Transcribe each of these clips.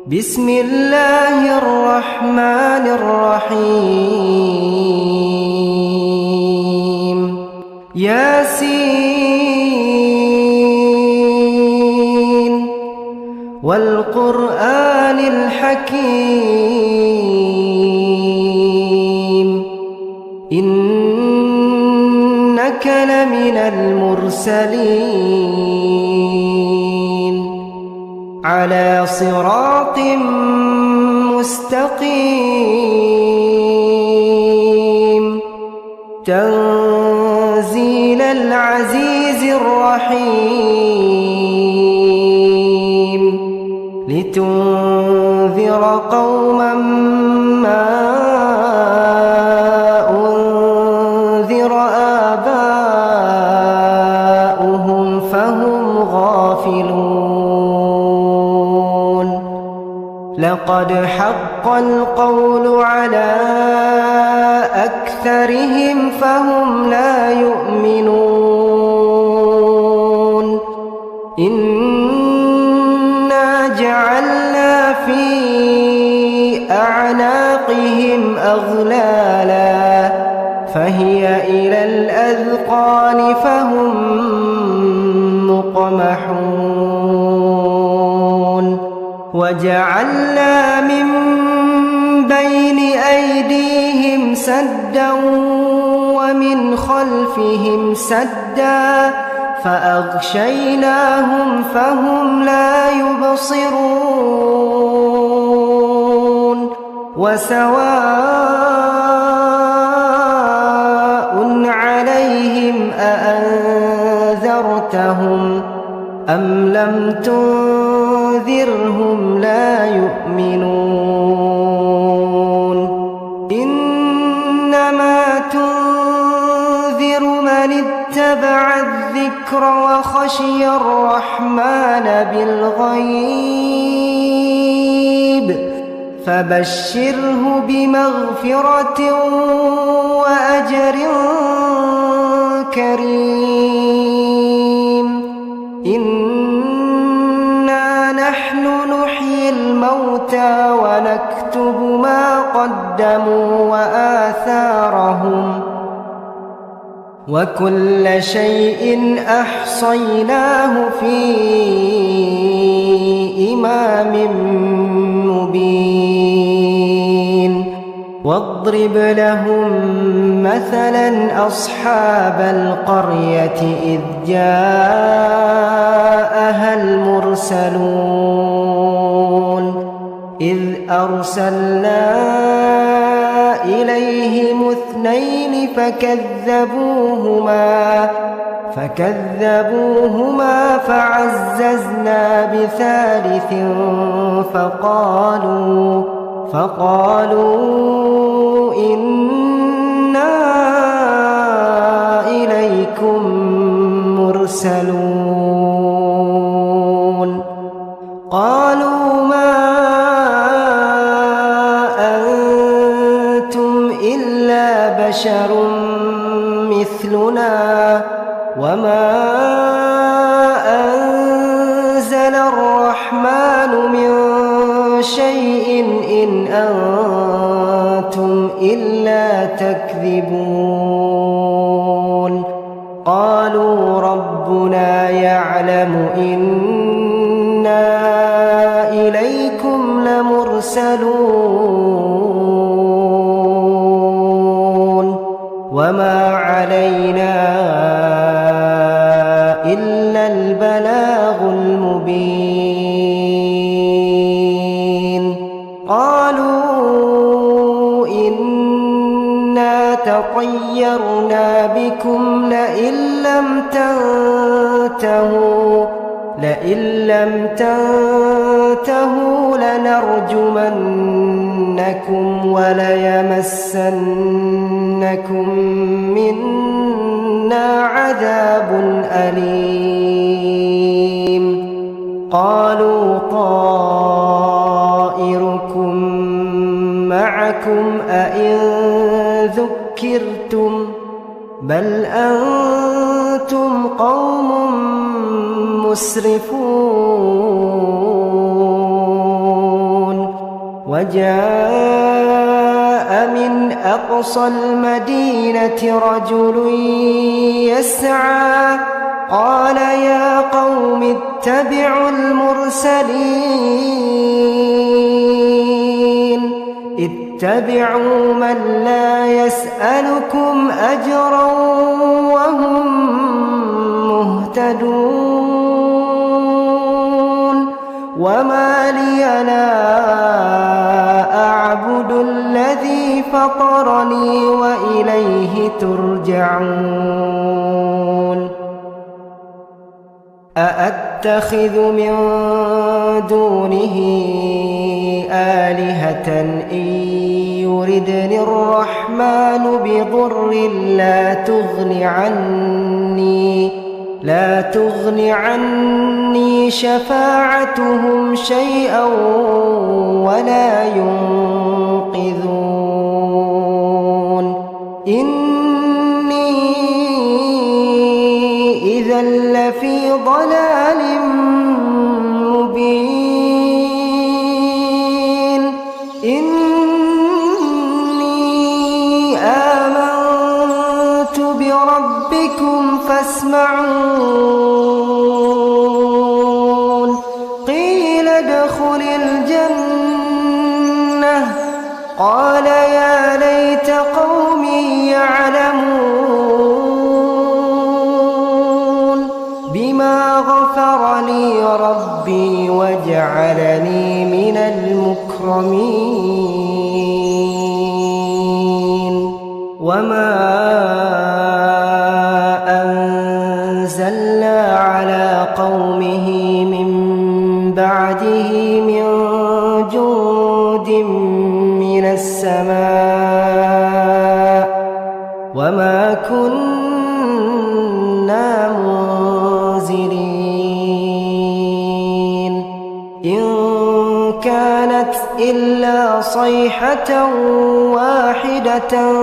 بسم الله الرحمن الرحيم ياسين والقرآن الحكيم إنك لمن المرسلين على صراط مستقيم تنزيل العزيز الرحيم لتنذر قوما ما أنذر آباؤهم فهم غافلون لقد حق القول على أكثرهم فهم لا يؤمنون إنا جعلنا في أعناقهم أغلالا فهي إلى الأذقان فهم مقمحون وجعلنا من بين أيديهم سدا ومن خلفهم سدا فأغشيناهم فهم لا يبصرون وسواء عليهم أأنذرتهم أم لم تنذرهم لا يؤمنون إنما تنذر من اتبع الذكر وخشي الرحمن بالغيب فبشره بمغفرة وأجر كريم إنا نحن نحيي الموتى ونكتب ما قدموا وآثارهم وكل شيء أحصيناه في إمام مبين واضرب لهم مثلا أصحاب القرية إذ جاءها المرسلون إذ أرسلنا إليهم اثنين فكذبوهما فعززنا بثالث فقالوا إنا إليكم مرسلون قالوا ما أنتم إلا بشر مثلنا وما أنزل الرحمن من شيء إن أنتم إلا تكذبون قالوا ربنا يعلم إنا إليكم لمرسلون وما علينا إلا البلاغ المبين قالوا إنا تطيرنا بكم لئن لم تنتهوا لنرجمنكم وليمسنكم منا عذاب أليم قالوا طائركم معكم أئن ذكرتم بل أنتم قوم مسرفون وجاء من أقصى المدينة رجل يسعى قال يا قوم اتبعوا المرسلين اتبعوا من لا يسألكم أجرا وهم مهتدون وما لي لا أعبد الذي فطرني وإليه ترجعون أأتخذ من دونه آلهة إن يردني الرحمن بضر لا تغن عني شفاعتهم شيئا ولا ينقذون إني إذا لفي ضلال مبين إني آمنت بربكم فاسمعون قيل ادخل الجنة قال يا ليت قومي يعلمون بما غفر لي ربي وجعلني من المكرمين وما أنزلنا على قومه من بعده من جند من السماء وما كنا منزلين إن كانت إلا صيحة واحدة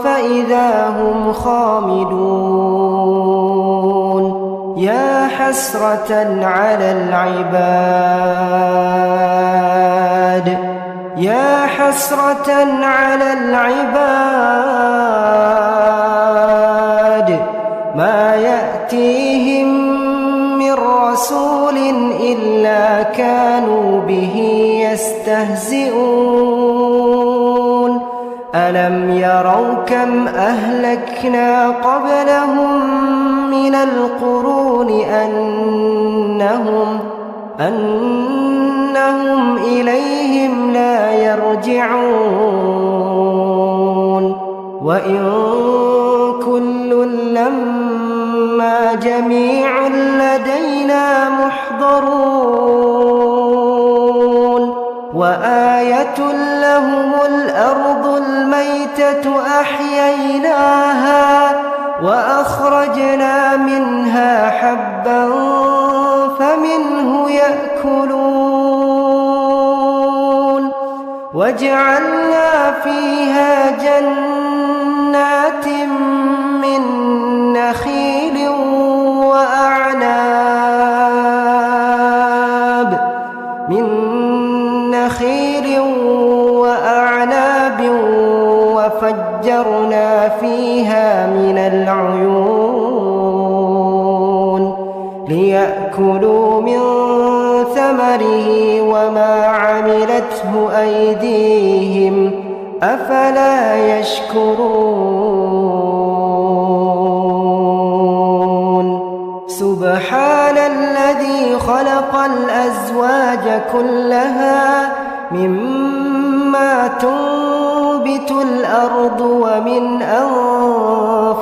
فإذا هم خامدون يا حسرة على العباد ما يأتيهم من رسول إلا كانوا به يستهزئون ألم يروا كم أهلكنا قبلهم من القرون أنهم إليهم لا يرجعون وإن كل لما جميع لدينا محضرون وآية لهم الأرض الميتة أحييناها وأخرجنا منها حبا فمنه يأكلون وجعلنا فيها جنات من نخيل وأعناب وفجرنا فيها من العيون ليأكلوا من ثمره وما عملته أيديهم أفلا يشكرون سبحان الذي خلق الأزواج كلها مما تنبت الأرض ومن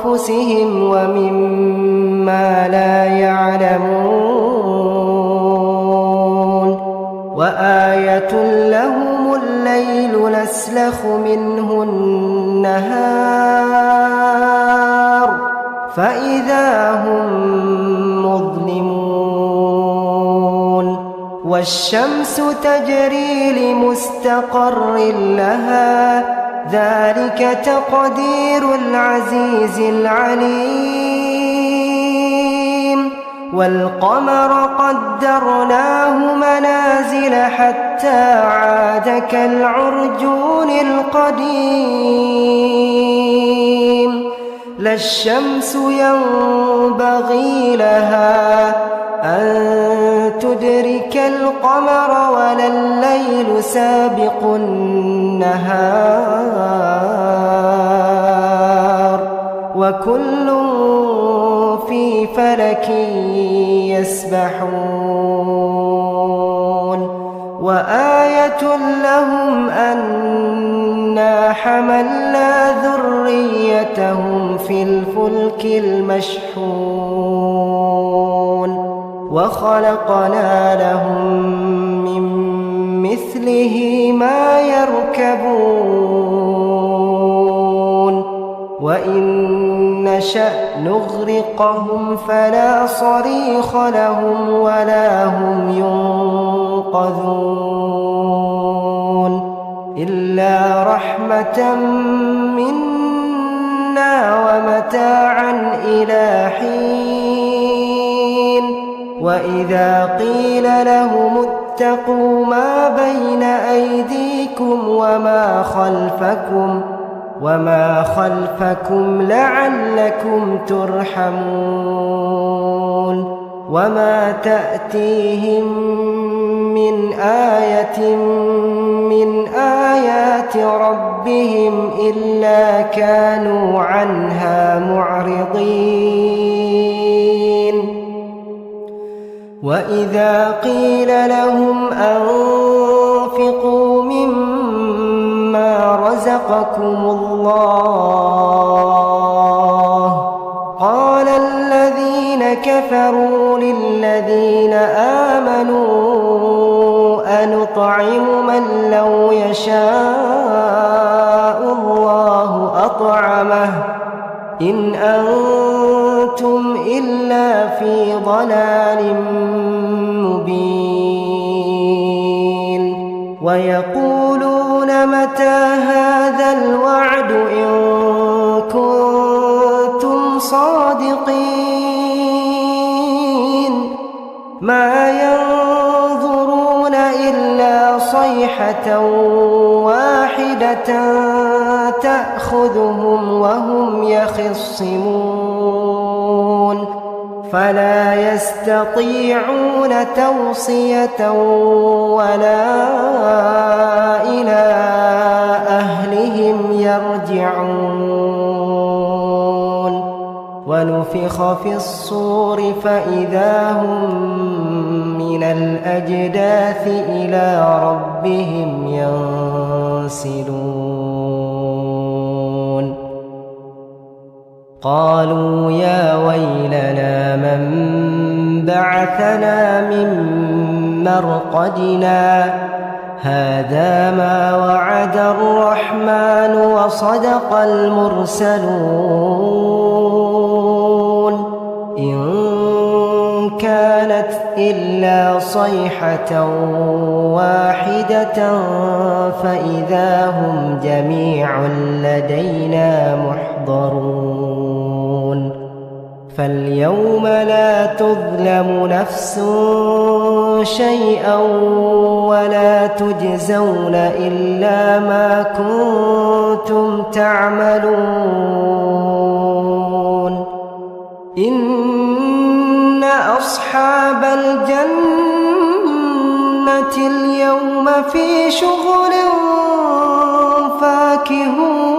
أنفسهم ومما لا يعلمون وآية لهم الليل نسلخ منه النهار فإذا هم مظلمون والشمس تجري لمستقر لها ذلك تقدير العزيز العليم والقمر قدرناه منازل حتى عاد كالعرجون القديم لا الشمس ينبغي لها أن تدرك القمر ولا الليل سابق النهار وكل في فلك يسبحون وآية لهم أنا حملنا ذريتهم في الفلك المشحون وخلقنا لهم من مثله ما يركبون وإن نشأ نغرقهم فلا صريخ لهم ولا هم ينقذون إلا رحمة منا ومتاعا إلى حين وإذا قيل لهم اتقوا ما بين أيديكم وما خلفكم لعلكم ترحمون وما تأتيهم من آية من آيات ربهم إلا كانوا عنها معرضين وإذا قيل لهم أنفقوا مما رزقكم الله قال الذين كفروا للذين آمنوا أنطعم من لو يشاء الله أطعمه إن أنتم إلا في ضلال مبين ويقولون متى هذا الوعد إن كنتم صادقين ما ينظرون إلا صيحة واحدة تأخذهم وهم يخصمون فلا يستطيعون توصية ولا إلى أهلهم يرجعون ونفخ في الصور فإذا هم من الأجداث إلى ربهم ينسلون قالوا يا ويلنا من بعثنا من مرقدنا هذا ما وعد الرحمن وصدق المرسلون إن كانت إلا صيحة واحدة فإذا هم جميع لدينا محضرون فاليوم لا تظلم نفس شيئا ولا تجزون إلا ما كنتم تعملون إن أصحاب الجنة اليوم في شغل فاكهون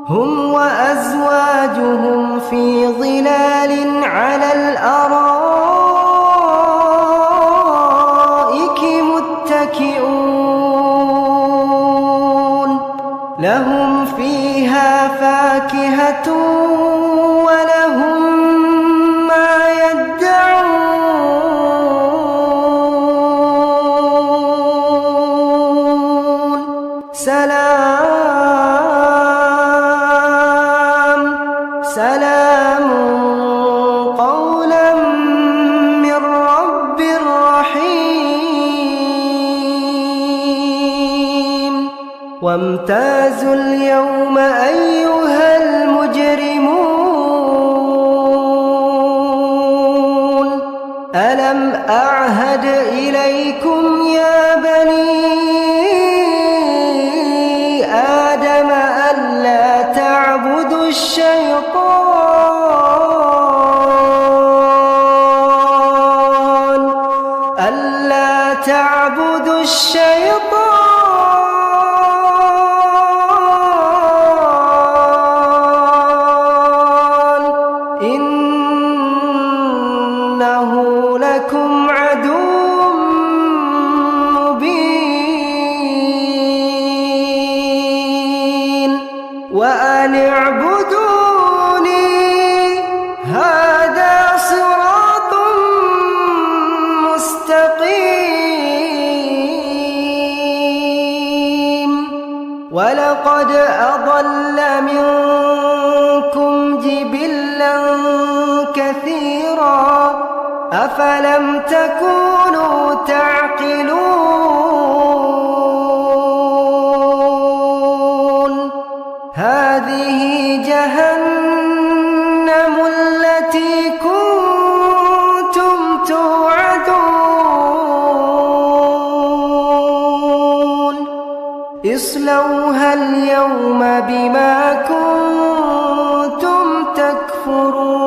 هم وأزواجهم في ظلال على الأرائك متكئون لهم فيها فاكهة ولهم ما يدعون سلام قولا من رب رحيم وامتازوا اليوم أيها المجرمون أعهد إليكم يا بني آدم ألا تعبدوا الشيطان إنه لكم عدو مبين وأن اعبدوني هذا صراط مستقيم ولقد أضل منكم جبلا كثيرا أفلم تكونوا تعقلون هذه جهنم التي كنتم توعدون اصلوها اليوم بما كنتم تكفرون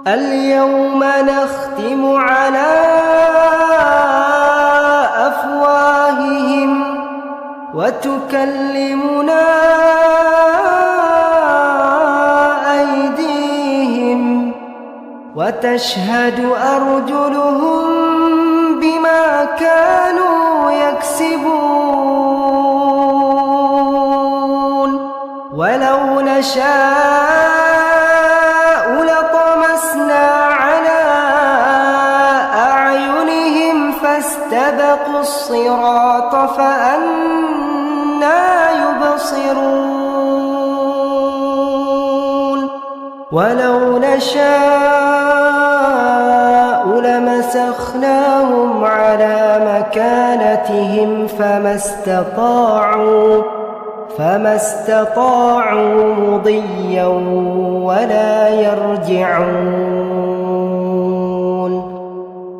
اليوم نختم على أفواههم وتكلمنا أيديهم وتشهد أرجلهم بما كانوا يكسبون ولو نشاء لطمسنا على أعينهم فاستبقوا الصراط فأنى يبصرون ولو نشاء لمسخناهم على مكانتهم فما استطاعوا مضيا ولا يرجعون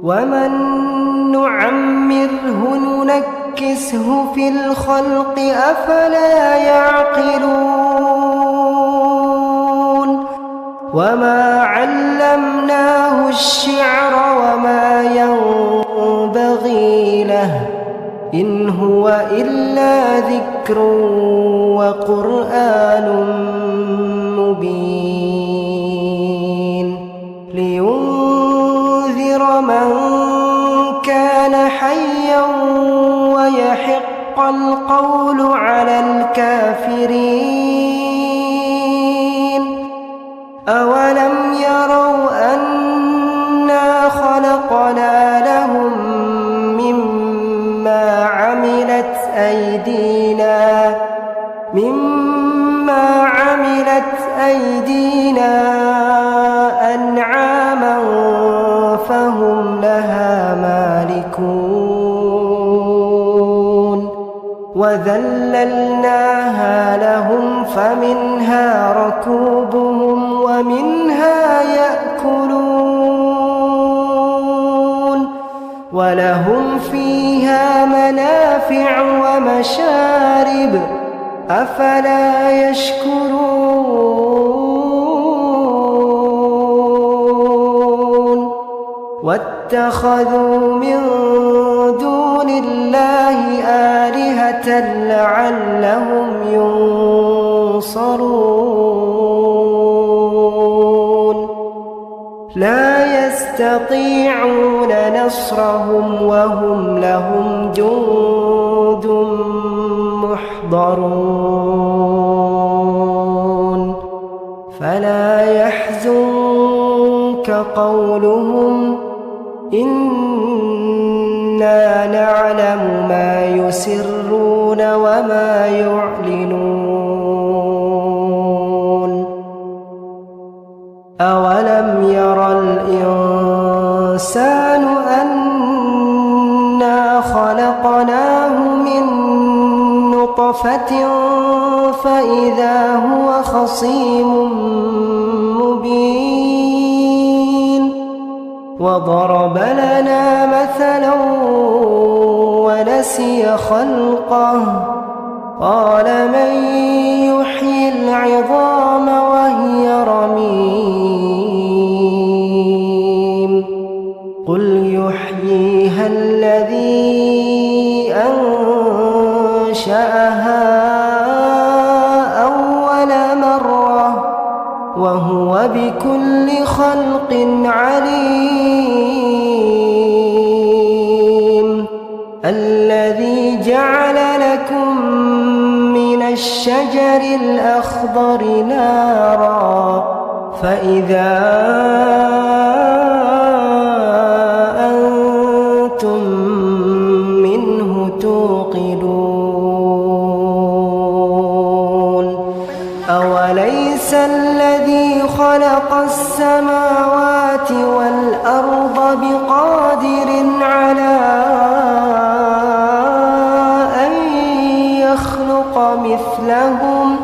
ومن نعمره ننكسه في الخلق أفلا يعقلون وما علمناه الشعر وما ينبغي له إن هو إلا ذكر وقرآن مبين لينذر من كان حيا ويحق القول على الكافرين أولم يروا أنا خلقنا لهم مما عملت أيدينا أنعاما فهم لها مالكون وذللناها لهم فمنها ركوبهم ومنها يأكلون ولهم فيها منافع ومشارب أفلا يشكرون واتخذوا من دون الله آلهة لعلهم ينصرون لا يستطيعون نصرهم وهم لهم جند محضرون فلا يحزنك قولهم إنا نعلم ما يسرون وما يعلنون أولم ير الإنسان أنا خلقناه من نطفة فإذا هو خصيم مبين وضرب لنا مثلا ونسي خلقه قال من يحيي العظام وهي رميم قل يحييها الذي أنشأها أول مرة وهو بكل خلق عليم الذي جعل لكم من الشجر الأخضر نارا فإذا أنتم منه توقدون أوليس الذي خلق السماوات والأرض بقادر على أن يخلق مثلهم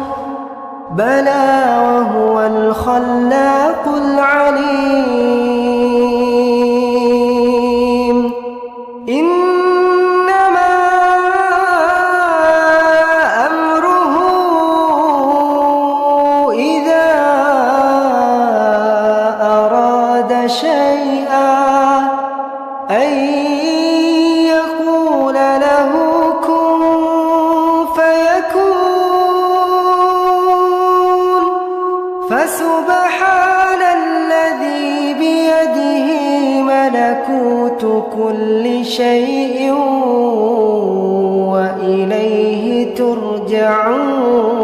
بلى وهو الخلاق العليم إنما أمره إذا أراد شيئا أن يقول له كن فيكون فسبحان الذي بيده ملكوت كل شيء وإليه ترجعون